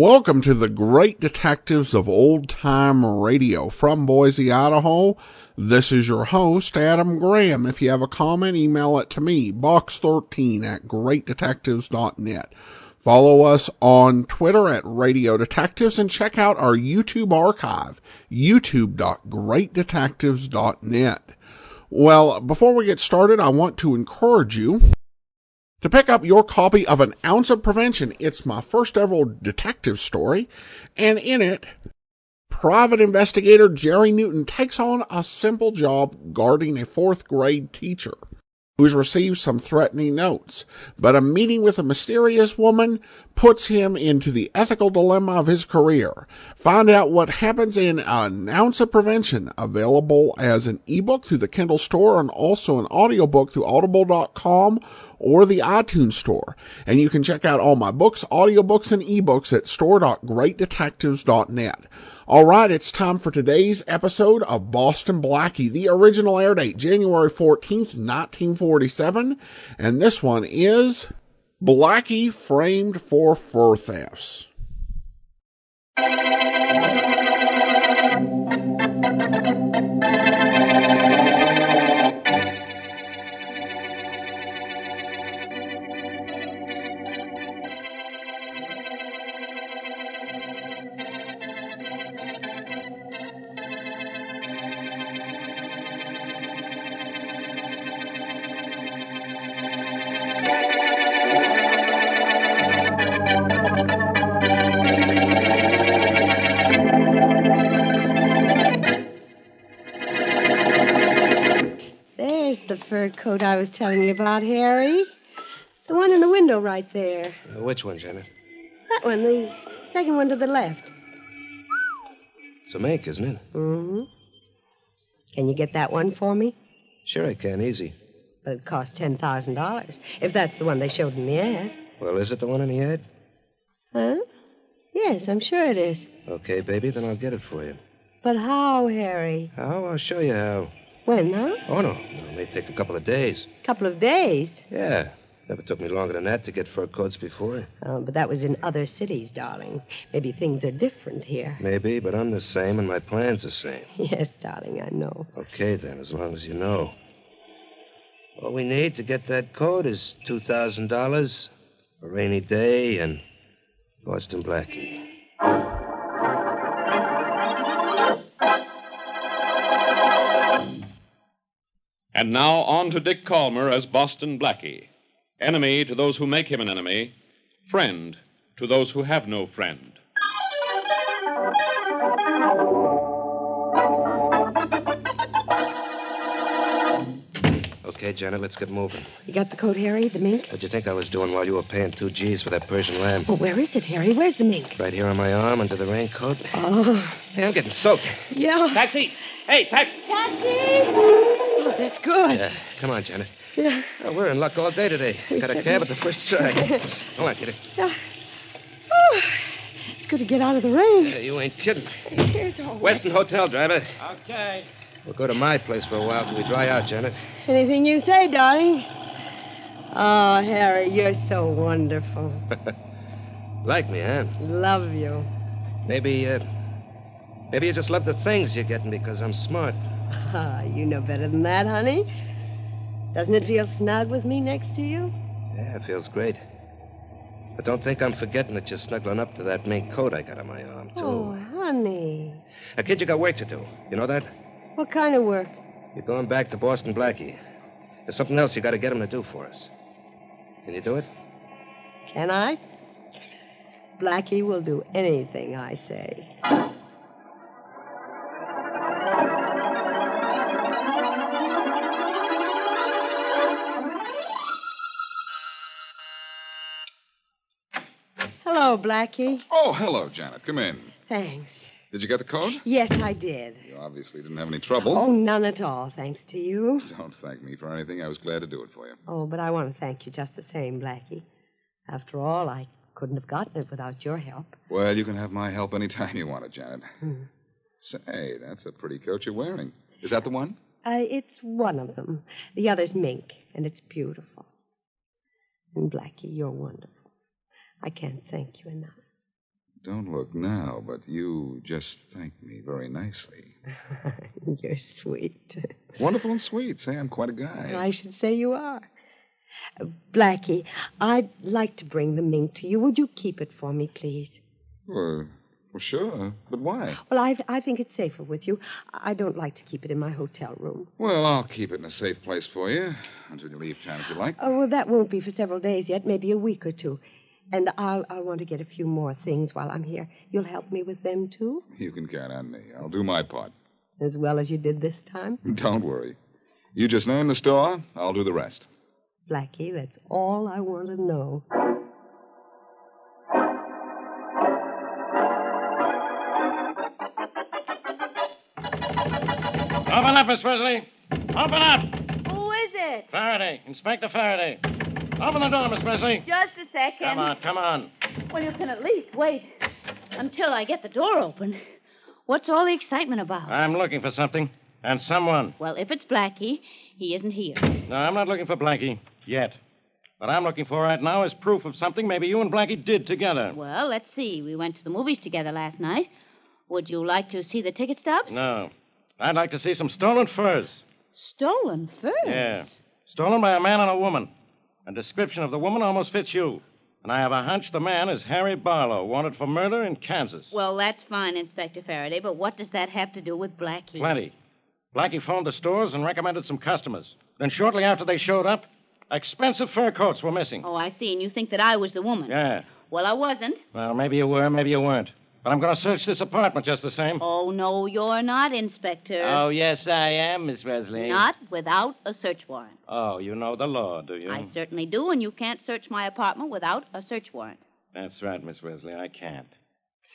Welcome to the Great Detectives of Old Time Radio from Boise, Idaho. This is your host, Adam Graham. If you have a comment, email it to me, box13@greatdetectives.net. Follow us on Twitter at Radio Detectives and check out our YouTube archive, youtube.greatdetectives.net. Well, before we get started, I want to encourage you to pick up your copy of An Ounce of Prevention. It's my first ever detective story, and in it, private investigator Jerry Newton takes on a simple job guarding a fourth grade teacher who's received some threatening notes. But a meeting with a mysterious woman puts him into the ethical dilemma of his career. Find out what happens in An Ounce of Prevention, available as an ebook through the Kindle store and also an audiobook through audible.com or the iTunes store. And you can check out all my books, audiobooks, and ebooks at store.greatdetectives.net. All right, it's time for today's episode of Boston Blackie. The original air date, January 14th, 1947. And this one is Blackie Framed for Fur Thefts. The fur coat I was telling you about, Harry. The one in the window right there. Which one, Janet? That one, the second one to the left. It's a mink, isn't it? Mm-hmm. Can you get that one for me? Sure I can, easy. But it costs $10,000, if that's the one they showed in the ad. Well, is it the one in the ad? Huh? Yes, I'm sure it is. Okay, baby, then I'll get it for you. But how, Harry? How? I'll show you how. When, huh? Oh, no. It may take a couple of days. Couple of days? Yeah. Never took me longer than that to get fur coats before. Oh, but that was in other cities, darling. Maybe things are different here. Maybe, but I'm the same and my plan's the same. Yes, darling, I know. Okay, then, as long as you know. All we need to get that coat is $2,000, a rainy day, and Boston Blackie. And now on to Dick Calmer as Boston Blackie. Enemy to those who make him an enemy. Friend to those who have no friend. Okay, Janet, let's get moving. You got the coat, Harry, the mink? What'd you think I was doing while you were paying 2 G's for that Persian lamb? Oh, where is it, Harry? Where's the mink? Right here on my arm under the raincoat. Oh. Hey, I'm getting soaked. Yeah. Taxi! Hey, taxi! Taxi! Oh, that's good. Yeah, come on, Janet. Yeah. Oh, we're in luck all day today. Got a cab at the first try. Come on, kitty. Yeah. Oh, it's good to get out of the rain. Yeah, you ain't kidding. Here's all Weston Hotel, driver. Okay. We'll go to my place for a while till we dry out, Janet. Anything you say, darling. Oh, Harry, you're so wonderful. Like me, huh? Love you. Maybe you just love the things you're getting because I'm smart. Ah, you know better than that, honey. Doesn't it feel snug with me next to you? Yeah, it feels great. But don't think I'm forgetting that you're snuggling up to that mink coat I got on my arm, too. Oh, honey. Now, kid, you got work to do. You know that? What kind of work? You're going back to Boston Blackie. There's something else you got to get him to do for us. Can you do it? Can I? Blackie will do anything I say. Hello, Blackie. Oh, hello, Janet. Come in. Thanks. Did you get the code? Yes, I did. You obviously didn't have any trouble. Oh, none at all, thanks to you. Don't thank me for anything. I was glad to do it for you. Oh, but I want to thank you just the same, Blackie. After all, I couldn't have gotten it without your help. Well, you can have my help any time you want it, Janet. Hmm. Say, that's a pretty coat you're wearing. Is that the one? It's one of them. The other's mink, and it's beautiful. And Blackie, you're wonderful. I can't thank you enough. Don't look now, but you just thanked me very nicely. You're sweet. Wonderful and sweet. Say, I'm quite a guy. I should say you are. Blackie, I'd like to bring the mink to you. Would you keep it for me, please? Well, sure. But why? Well, I think it's safer with you. I don't like to keep it in my hotel room. Well, I'll keep it in a safe place for you until you leave town if you like. Oh, well, that won't be for several days yet, maybe a week or two. And I'll want to get a few more things while I'm here. You'll help me with them, too? You can count on me. I'll do my part. As well as you did this time? Don't worry. You just name the store, I'll do the rest. Blackie, that's all I want to know. Open up, Miss Presley. Open up. Who is it? Faraday. Inspector Faraday. Open the door, Miss Presley. Just a second. Come on. Well, you can at least wait until I get the door open. What's all the excitement about? I'm looking for something and someone. Well, if it's Blackie, he isn't here. No, I'm not looking for Blackie yet. What I'm looking for right now is proof of something maybe you and Blackie did together. Well, let's see. We went to the movies together last night. Would you like to see the ticket stubs? No. I'd like to see some stolen furs. Stolen furs? Yeah. Stolen by a man and a woman. A description of the woman almost fits you. And I have a hunch the man is Harry Barlow, wanted for murder in Kansas. Well, that's fine, Inspector Faraday, but what does that have to do with Blackie? Plenty. Blackie phoned the stores and recommended some customers. Then shortly after they showed up, expensive fur coats were missing. Oh, I see, and you think that I was the woman. Yeah. Well, I wasn't. Well, maybe you were, maybe you weren't. But I'm going to search this apartment just the same. Oh, no, you're not, Inspector. Oh, yes, I am, Miss Wesley. Not without a search warrant. Oh, you know the law, do you? I certainly do, and you can't search my apartment without a search warrant. That's right, Miss Wesley, I can't.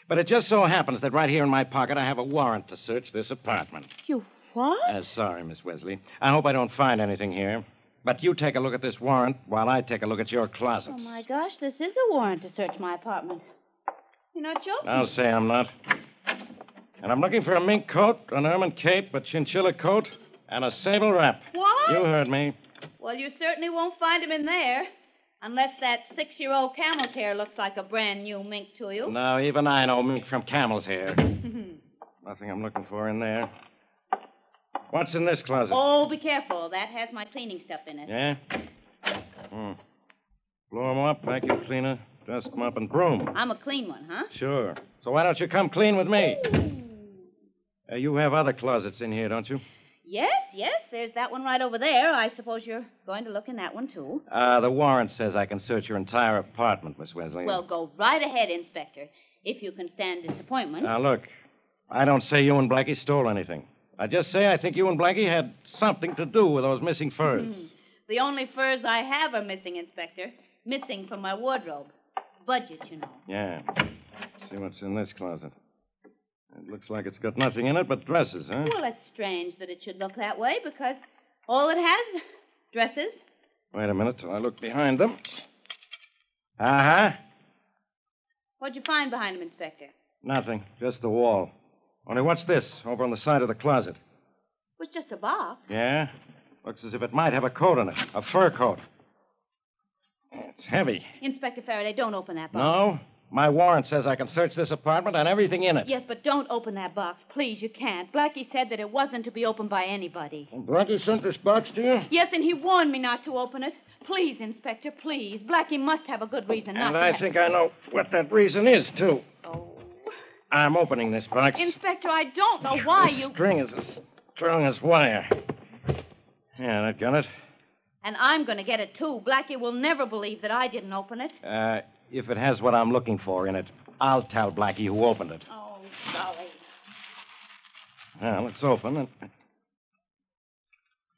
But it just so happens that right here in my pocket I have a warrant to search this apartment. You what? Sorry, Miss Wesley. I hope I don't find anything here. But you take a look at this warrant while I take a look at your closets. Oh, my gosh, this is a warrant to search my apartment. You're not joking? I'll say I'm not. And I'm looking for a mink coat, an ermine cape, a chinchilla coat, and a sable wrap. What? You heard me. Well, you certainly won't find him in there. Unless that 6-year-old camel's hair looks like a brand new mink to you. No, even I know mink from camel's hair. Nothing I'm looking for in there. What's in this closet? Oh, be careful. That has my cleaning stuff in it. Yeah? Floor mop, vacuum cleaner, dust mop, and broom. I'm a clean one, huh? Sure. So why don't you come clean with me? You have other closets in here, don't you? Yes. There's that one right over there. I suppose you're going to look in that one, too. The warrant says I can search your entire apartment, Miss Wesley. Well, go right ahead, Inspector, if you can stand disappointment. Now, look, I don't say you and Blackie stole anything. I just say I think you and Blackie had something to do with those missing furs. The only furs I have are missing, Inspector. Missing from my wardrobe. Budget, you know. Yeah. See what's in this closet. It looks like it's got nothing in it but dresses, huh? Well, it's strange that it should look that way because all it has is dresses. Wait a minute till I look behind them. Uh-huh. What'd you find behind them, Inspector? Nothing. Just the wall. Only what's this over on the side of the closet? It was just a box. Yeah? Looks as if it might have a coat in it. A fur coat. It's heavy. Inspector Faraday, don't open that box. No? My warrant says I can search this apartment and everything in it. Yes, but don't open that box. Please, you can't. Blackie said that it wasn't to be opened by anybody. Blackie sent this box to you? Yes, and he warned me not to open it. Please, Inspector, please. Blackie must have a good reason not And to. I think I know what that reason is, too. Oh. I'm opening this box. Inspector, I don't know why The you... string is as strong as wire. Yeah, that got it. And I'm going to get it, too. Blackie will never believe that I didn't open it. If it has what I'm looking for in it, I'll tell Blackie who opened it. Oh, golly. Now, let's open it.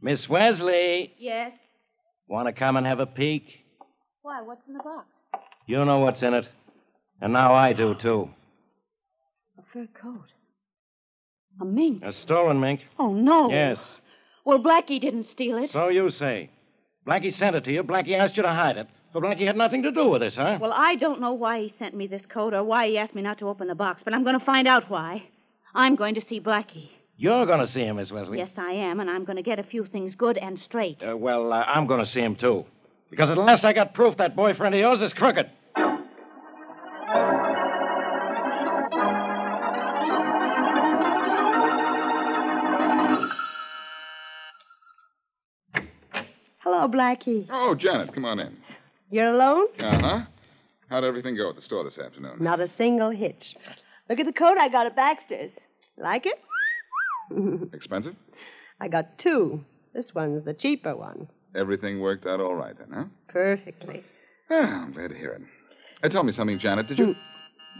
Miss Wesley, Yes? want to come and have a peek? Why, what's in the box? You know what's in it. And now I do, too. A fur coat. A mink. A stolen mink. Oh, no. Yes. Well, Blackie didn't steal it. So you say. Blackie sent it to you. Blackie asked you to hide it. So Blackie had nothing to do with this, huh? Well, I don't know why he sent me this coat or why he asked me not to open the box, but I'm going to find out why. I'm going to see Blackie. You're going to see him, Miss Wesley. Yes, I am, and I'm going to get a few things good and straight. I'm going to see him, too. Because at last I got proof that boyfriend of yours is crooked. Hello, Blackie. Oh, Janet, come on in. You're alone? Uh-huh. How'd everything go at the store this afternoon? Not a single hitch. Look at the coat I got at Baxter's. Like it? Expensive? I got two. This one's the cheaper one. Everything worked out all right then, huh? Perfectly. Ah, I'm glad to hear it. Tell me something, Janet. Did you...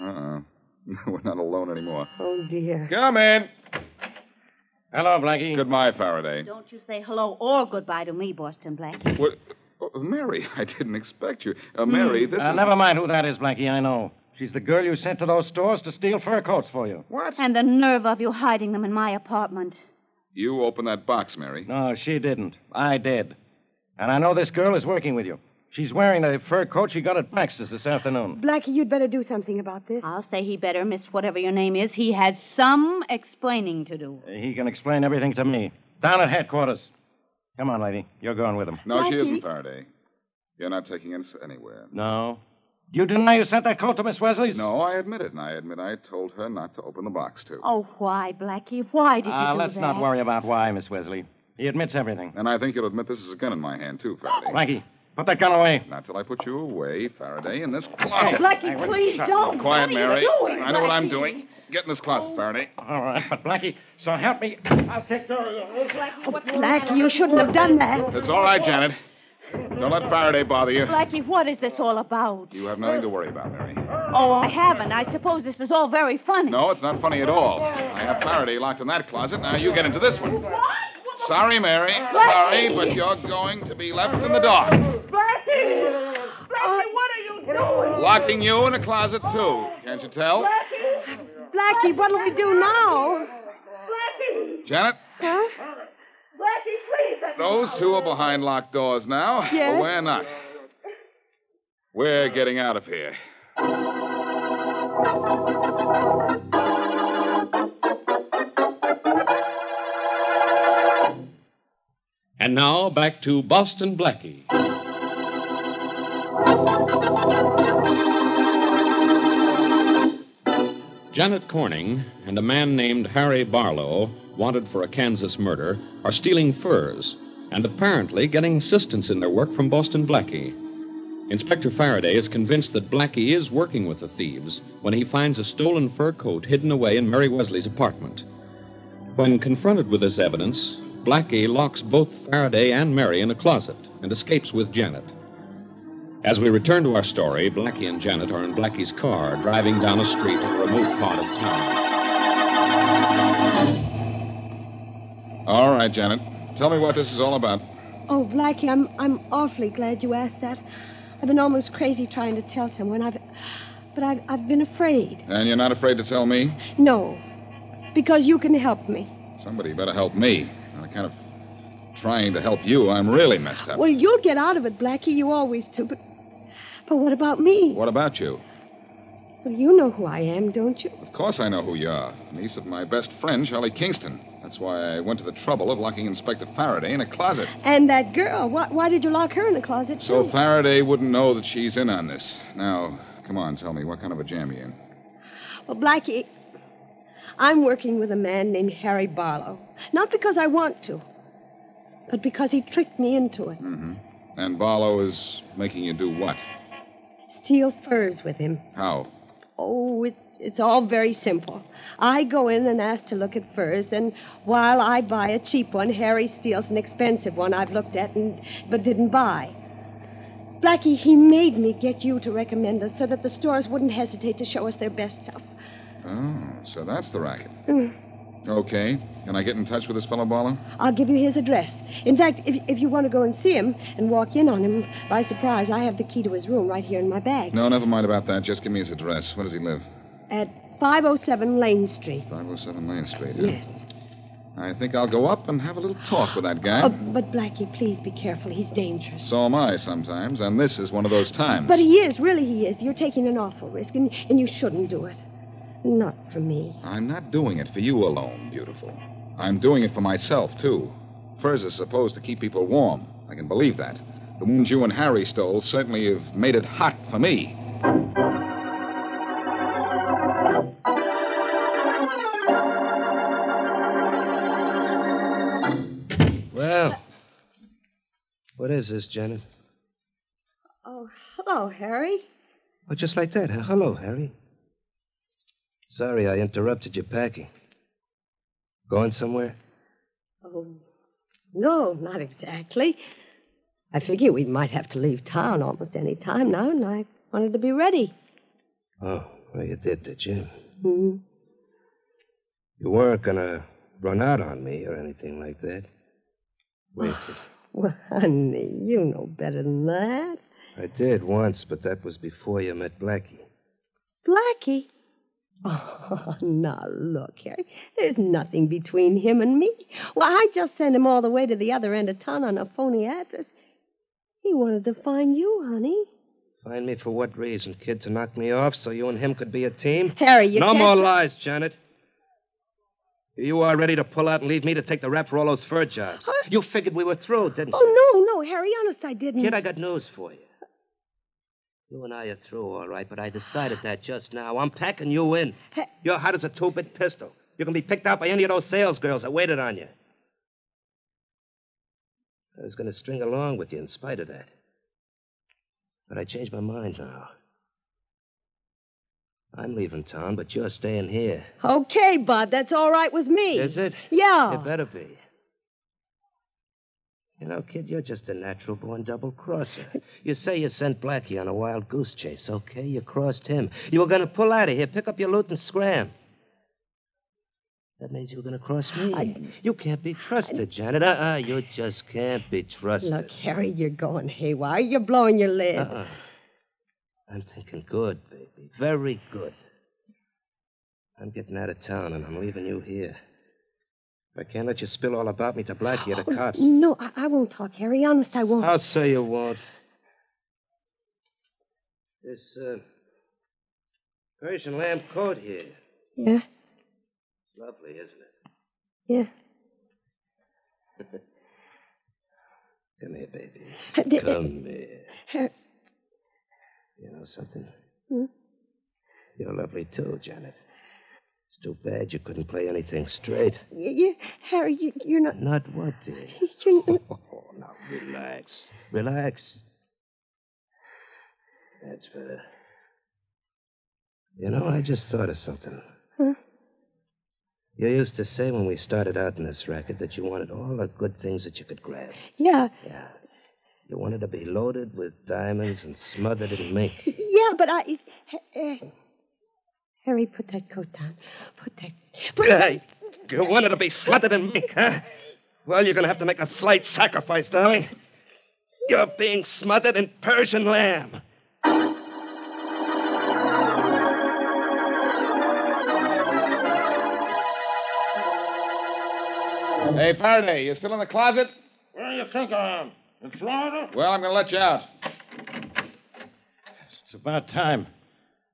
Uh-oh. We're not alone anymore. Oh, dear. Come in. Hello, Blackie. Goodbye, Faraday. Don't you say hello or goodbye to me, Boston Blackie. What? Oh, Mary, I didn't expect you. Mary, this is... Never mind who that is, Blackie. I know. She's the girl you sent to those stores to steal fur coats for you. What? And the nerve of you hiding them in my apartment. You opened that box, Mary. No, she didn't. I did. And I know this girl is working with you. She's wearing the fur coat she got at Baxter's this afternoon. Blackie, you'd better do something about this. I'll say he better, miss whatever your name is. He has some explaining to do. He can explain everything to me. Down at headquarters. Come on, lady. You're going with him. No, she Blackie? isn't, Faraday. You're not taking us anywhere. No. You deny you sent that coat to Miss Wesley's? No, I admit it, and I admit I told her not to open the box, too. Oh, why, Blackie? Why did you do let's that? not worry about why, Miss Wesley. He admits everything. And I think you'll admit this is a gun in my hand, too, Faraday. Blackie, put that gun away. Not till I put you away, Faraday, in this closet. Blackie, please don't. Quiet, What are Mary. you doing, I know what I'm Blackie? doing. Get in this closet, Faraday. All right, but Blackie, so help me. I'll take care of you. Blackie, you shouldn't have done that. It's all right, Janet. Don't let Faraday bother you. Blackie, what is this all about? You have nothing to worry about, Mary. Oh, I haven't. I suppose this is all very funny. No, it's not funny at all. I have Faraday locked in that closet. Now you get into this one. Sorry, Mary. Sorry, but you're going to be left in the dark. Blackie, what are you doing? Locking you in a closet, too. Can't you tell? Blackie, what'll we do now? Janet, Huh? those two are behind locked doors now. Yes. But we're not. We're getting out of here. And now back to Boston Blackie. Janet Corning and a man named Harry Barlow, wanted for a Kansas murder, are stealing furs and apparently getting assistance in their work from Boston Blackie. Inspector Faraday is convinced that Blackie is working with the thieves when he finds a stolen fur coat hidden away in Mary Wesley's apartment. When confronted with this evidence, Blackie locks both Faraday and Mary in a closet and escapes with Janet. As we return to our story, Blackie and Janet are in Blackie's car, driving down a street in a remote part of town. All right, Janet. Tell me what this is all about. Oh, Blackie, I'm awfully glad you asked that. I've been almost crazy trying to tell someone. But I've been afraid. And you're not afraid to tell me? No, because you can help me. Somebody better help me. On account of trying to help you, I'm really messed up. Well, you'll get out of it, Blackie. You always do. But what about me? What about you? Well, you know who I am, don't you? Of course I know who you are. Niece of my best friend, Charlie Kingston. That's why I went to the trouble of locking Inspector Faraday in a closet. And that girl. Why did you lock her in a closet, So too? Faraday wouldn't know that she's in on this. Now, come on, tell me, what kind of a jam you in? Well, Blackie, I'm working with a man named Harry Barlow. Not because I want to, but because he tricked me into it. Mm-hmm. And Barlow is making you do what? Steal furs with him. How? Oh, it's all very simple. I go in and ask to look at furs, then while I buy a cheap one, Harry steals an expensive one I've looked at but didn't buy. Blackie, he made me get you to recommend us so that the stores wouldn't hesitate to show us their best stuff. Oh, so that's the racket. Mm. Okay. Can I get in touch with this fellow, Barlow? I'll give you his address. In fact, if you want to go and see him and walk in on him by surprise, I have the key to his room right here in my bag. No, never mind about that. Just give me his address. Where does he live? At 507 Lane Street. 507 Lane Street, huh? Yes. I think I'll go up and have a little talk with that guy. Oh, but Blackie, please be careful. He's dangerous. So am I sometimes, and this is one of those times. But he is. Really, he is. You're taking an awful risk, and you shouldn't do it. Not for me. I'm not doing it for you alone, beautiful. I'm doing it for myself, too. Furs are supposed to keep people warm. I can believe that. The ones you and Harry stole certainly have made it hot for me. Well, what What is this, Janet? Oh, hello, Harry. Oh, just like that, huh? Hello, Harry. Sorry I interrupted your packing. Going somewhere? Oh, no, not exactly. I figure we might have to leave town almost any time now, and I wanted to be ready. Oh, well, you did you? Hmm. You weren't gonna run out on me or anything like that. Wait. Well, honey, you know better than that. I did once, but that was before you met Blackie. Blackie? Oh, now look, Harry. There's nothing between him and me. Well, I just sent him all the way to the other end of town on a phony address. He wanted to find you, honey. Find me for what reason, kid? To knock me off so you and him could be a team? Harry, you No can't... more lies, Janet. Here you are ready to pull out and leave me to take the rap for all those fur jobs. Huh? You figured we were through, didn't you? Oh, no, Harry, honest, I didn't. Kid, I got news for you. You and I are through, all right, but I decided that just now. I'm packing you in. You're hot as a two-bit pistol. You can be picked out by any of those sales girls that waited on you. I was going to string along with you in spite of that. But I changed my mind now. I'm leaving town, but you're staying here. Okay, Bud, that's all right with me. Is it? Yeah. It better be. You know, kid, you're just a natural-born double-crosser. You say you sent Blackie on a wild goose chase, okay? You crossed him. You were going to pull out of here, pick up your loot, and scram. That means you were going to cross me. You can't be trusted, Janet. You just can't be trusted. Look, Harry, you're going haywire. You're blowing your lid. I'm thinking good, baby. Very good. I'm getting out of town, and I'm leaving you here. I can't let you spill all about me to Blackie or the cops. No, I won't talk, Harry. Honest, I won't. I'll say you won't. This, Persian lamb coat here. Yeah? It's lovely, isn't it? Yeah. Come here, baby. Come here. You know something? Hmm? You're lovely, too, Janet. It's too bad you couldn't play anything straight. Harry, you're not... Not what, dear? You're not... Oh, now, relax. Relax. That's better. You know, I just thought of something. Huh? You used to say when we started out in this racket that you wanted all the good things that you could grab. Yeah. Yeah. You wanted to be loaded with diamonds and smothered in mink. Yeah, but Harry, put that coat down. You wanted to be smothered in mink, huh? Well, you're going to have to make a slight sacrifice, darling. You're being smothered in Persian lamb. Hey, Faraday, you still in the closet? Where do you think I am? In Florida? Well, I'm going to let you out. It's about time.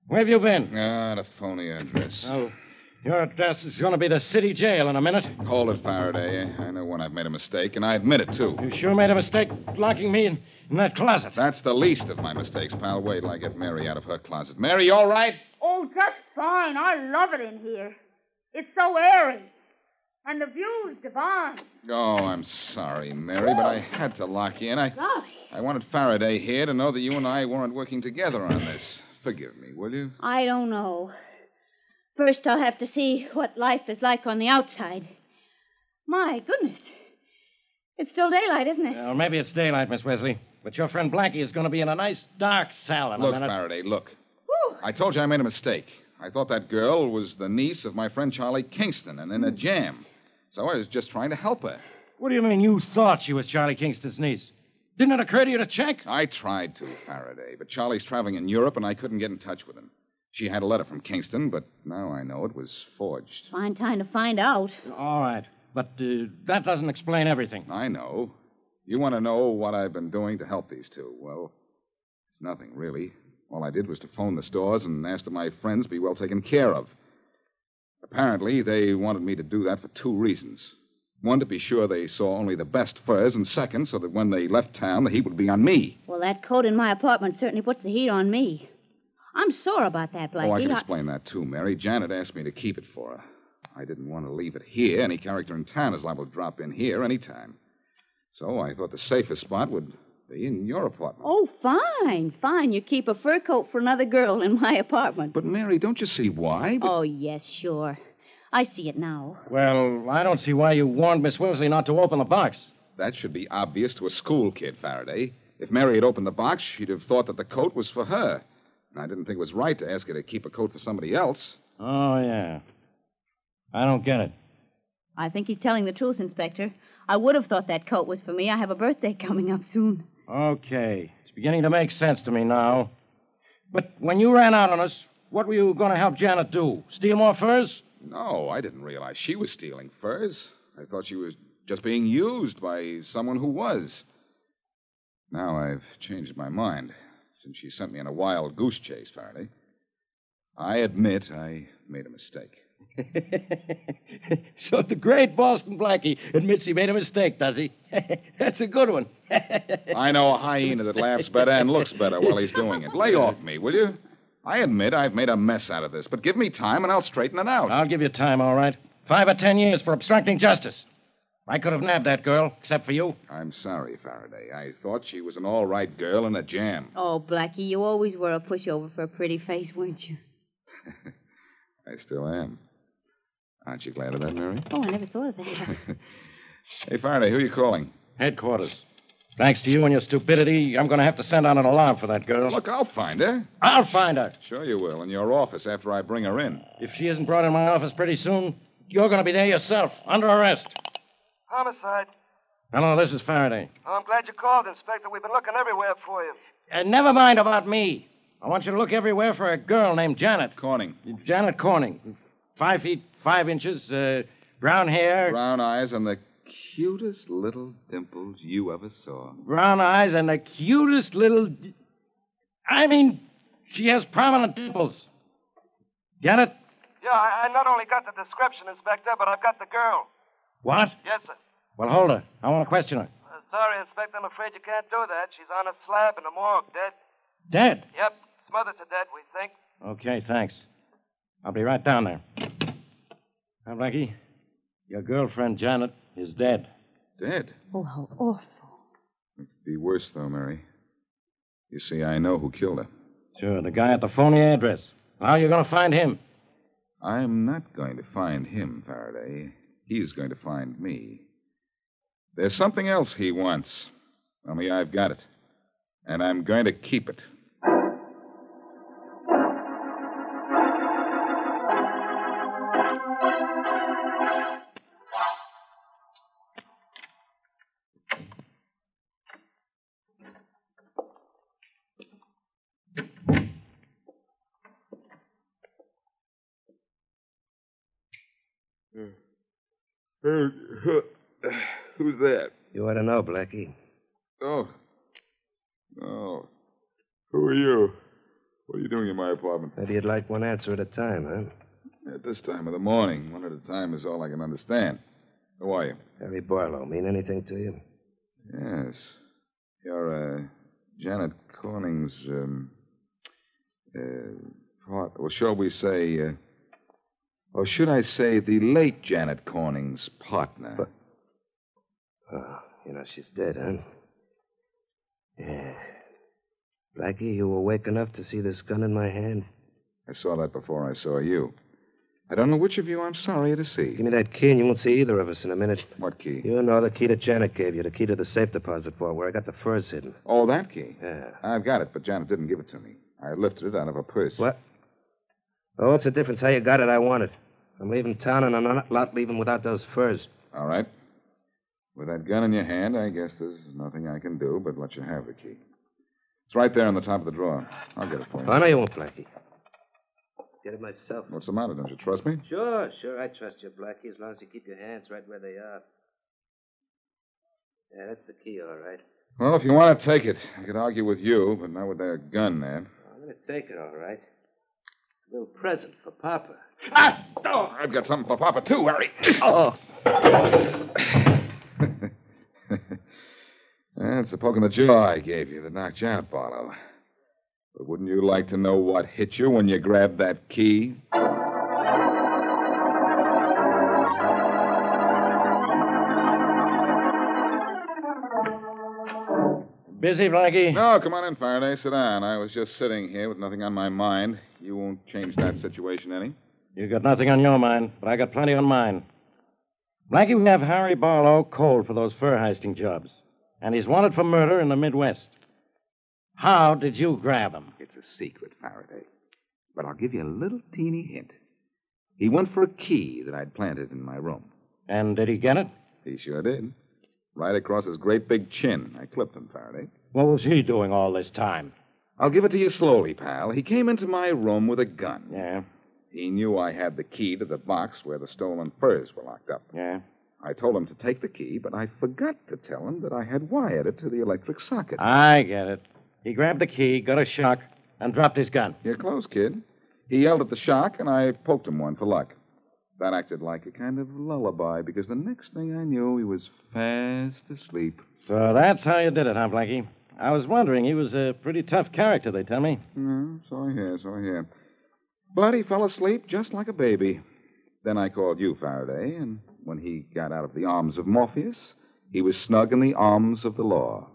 Where have you been? The phony address. Oh, your address is going to be the city jail in a minute. Hold it, Faraday. I know when I've made a mistake, and I admit it, too. You sure made a mistake locking me in that closet. That's the least of my mistakes, pal. Wait till I get Mary out of her closet. Mary, you all right? Oh, just fine. I love it in here. It's so airy. And the view's divine. Oh, I'm sorry, Mary, but I had to lock you in. I wanted Faraday here to know that you and I weren't working together on this. Forgive me, will you? I don't know. First, I'll have to see what life is like on the outside. My goodness. It's still daylight, isn't it? Well, maybe it's daylight, Miss Wesley. But your friend Blackie is going to be in a nice dark cell in a minute. Look, Faraday, look. Whew. I told you I made a mistake. I thought that girl was the niece of my friend Charlie Kingston and in a jam. So I was just trying to help her. What do you mean you thought she was Charlie Kingston's niece? Didn't it occur to you to check? I tried to, Faraday, but Charlie's traveling in Europe and I couldn't get in touch with him. She had a letter from Kingston, but now I know it was forged. Fine time to find out. All right. But that doesn't explain everything. I know. You want to know what I've been doing to help these two. Well, it's nothing, really. All I did was to phone the stores and ask that my friends be well taken care of. Apparently, they wanted me to do that for two reasons. One, to be sure they saw only the best furs, and second, so that when they left town, the heat would be on me. Well, that coat in my apartment certainly puts the heat on me. I'm sore about that, Blackie. Oh, I can explain that, too, Mary. Janet asked me to keep it for her. I didn't want to leave it here. Any character in town is liable to drop in here any time. So I thought the safest spot would be in your apartment. Oh, fine. You keep a fur coat for another girl in my apartment. But, Mary, don't you see why? Oh, yes, sure. I see it now. Well, I don't see why you warned Miss Wilsley not to open the box. That should be obvious to a school kid, Faraday. If Mary had opened the box, she'd have thought that the coat was for her. And I didn't think it was right to ask her to keep a coat for somebody else. Oh, yeah. I don't get it. I think he's telling the truth, Inspector. I would have thought that coat was for me. I have a birthday coming up soon. Okay. It's beginning to make sense to me now. But when you ran out on us, what were you going to help Janet do? Steal more furs? No, I didn't realize she was stealing furs. I thought she was just being used by someone who was. Now I've changed my mind since she sent me on a wild goose chase, Faraday. I admit I made a mistake. So the great Boston Blackie admits he made a mistake, does he? That's a good one. I know a hyena that laughs better and looks better while he's doing it. Lay off me, will you? I admit I've made a mess out of this, but give me time and I'll straighten it out. I'll give you time, all right. 5 or 10 years for obstructing justice. I could have nabbed that girl, except for you. I'm sorry, Faraday. I thought she was an all-right girl in a jam. Oh, Blackie, you always were a pushover for a pretty face, weren't you? I still am. Aren't you glad of that, Mary? Oh, I never thought of that. Hey, Faraday, who are you calling? Headquarters. Thanks to you and your stupidity, I'm going to have to send out an alarm for that girl. Look, I'll find her. I'll find her. Sure you will, in your office after I bring her in. If she isn't brought in my office pretty soon, you're going to be there yourself, under arrest. Homicide. Hello, this is Faraday. Oh, I'm glad you called, Inspector. We've been looking everywhere for you. Never mind about me. I want you to look everywhere for a girl named Janet. Corning. Janet Corning. 5 feet 5 inches, brown hair. Brown eyes and the cutest little dimples you ever saw. Brown eyes and the cutest little... I mean, she has prominent dimples. Get it? Yeah, I not only got the description, Inspector, but I've got the girl. What? Yes, sir. Well, hold her. I want to question her. Sorry, Inspector. I'm afraid you can't do that. She's on a slab in the morgue, dead. Dead? Yep. Smothered to death, we think. Okay, thanks. I'll be right down there. Now, Blackie, your girlfriend, Janet, is dead. Dead? Oh, how awful. It'd be worse, though, Mary. You see, I know who killed her. Sure, the guy at the phony address. How are you going to find him? I'm not going to find him, Faraday. He's going to find me. There's something else he wants. Only I've got it. And I'm going to keep it. Who's that? You ought to know, Blackie. Oh. Oh. Who are you? What are you doing in my apartment? Maybe you'd like one answer at a time, huh? At this time of the morning, one at a time is all I can understand. Who are you? Harry Barlow. Mean anything to you? Yes. You're, Janet Corning's, part. Well, shall we say, or should I say the late Janet Corning's partner? But... Oh, you know, she's dead, huh? Yeah. Blackie, you were awake enough to see this gun in my hand? I saw that before I saw you. I don't know which of you I'm sorry to see. Give me that key and you won't see either of us in a minute. What key? You know the key that Janet gave you, the key to the safe deposit vault where I got the furs hidden. Oh, that key? Yeah. I've got it, but Janet didn't give it to me. I lifted it out of her purse. What? Oh, what's the difference? How you got it, I want it. I'm leaving town and I'm not leaving without those furs. All right. With that gun in your hand, I guess there's nothing I can do but let you have the key. It's right there on the top of the drawer. I'll get it for you. I know you won't, Blackie. Get it myself. What's the matter? Don't you trust me? Sure. I trust you, Blackie, as long as you keep your hands right where they are. Yeah, that's the key, all right. Well, if you want to take it, I could argue with you, but not with that gun there. I'm going to take it, all right. A little present for Papa. Ah! Oh, I've got something for Papa, too, Harry. Oh. That's a poke in the jaw I gave you that knocked you out, Barlow. But wouldn't you like to know what hit you when you grabbed that key? Busy, Blackie? No, come on in, Faraday. Sit down. I was just sitting here with nothing on my mind. You won't change that situation any. You got nothing on your mind, but I got plenty on mine. Blackie, we have Harry Barlow cold for those fur heisting jobs. And he's wanted for murder in the Midwest. How did you grab him? It's a secret, Faraday. But I'll give you a little teeny hint. He went for a key that I'd planted in my room. And did he get it? He sure did. Right across his great big chin. I clipped him, Faraday. What was he doing all this time? I'll give it to you slowly, pal. He came into my room with a gun. Yeah? He knew I had the key to the box where the stolen furs were locked up. Yeah? I told him to take the key, but I forgot to tell him that I had wired it to the electric socket. I get it. He grabbed the key, got a shock, and dropped his gun. You're close, kid. He yelled at the shock, and I poked him one for luck. That acted like a kind of lullaby, because the next thing I knew, he was fast asleep. So that's how you did it, huh, Blackie? I was wondering. He was a pretty tough character, they tell me. So I hear. But he fell asleep just like a baby. Then I called you, Faraday, and when he got out of the arms of Morpheus, he was snug in the arms of the law.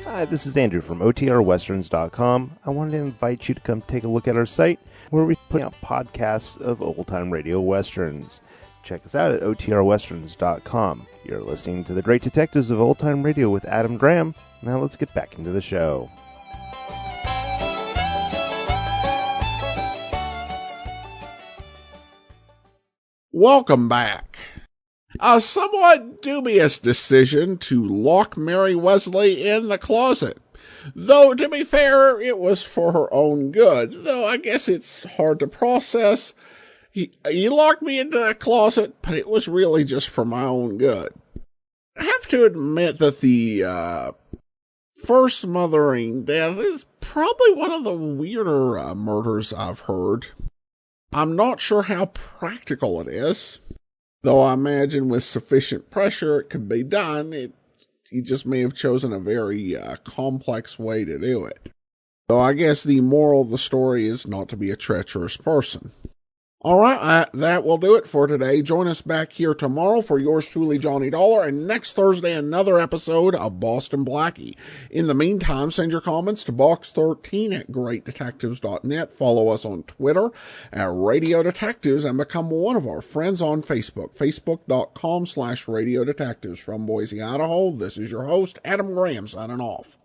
Hi, this is Andrew from OTRWesterns.com. I wanted to invite you to come take a look at our site where we put out podcasts of old-time radio westerns. Check us out at OTRWesterns.com. You're listening to The Great Detectives of Old Time Radio with Adam Graham. Now let's get back into the show. Welcome back. A somewhat dubious decision to lock Mary Wesley in the closet. Though, to be fair, it was for her own good. Though I guess it's hard to process. You locked me into the closet, but it was really just for my own good. I have to admit that the first smothering death is probably one of the weirder murders I've heard. I'm not sure how practical it is. Though I imagine with sufficient pressure it could be done, he just may have chosen a very complex way to do it. So I guess the moral of the story is not to be a treacherous person. Alright, that will do it for today. Join us back here tomorrow for yours truly, Johnny Dollar, and next Thursday another episode of Boston Blackie. In the meantime, send your comments to box13 at greatdetectives.net. Follow us on Twitter at Radio Detectives and become one of our friends on Facebook, facebook.com/Radio Detectives. From Boise, Idaho, this is your host, Adam Graham, signing off.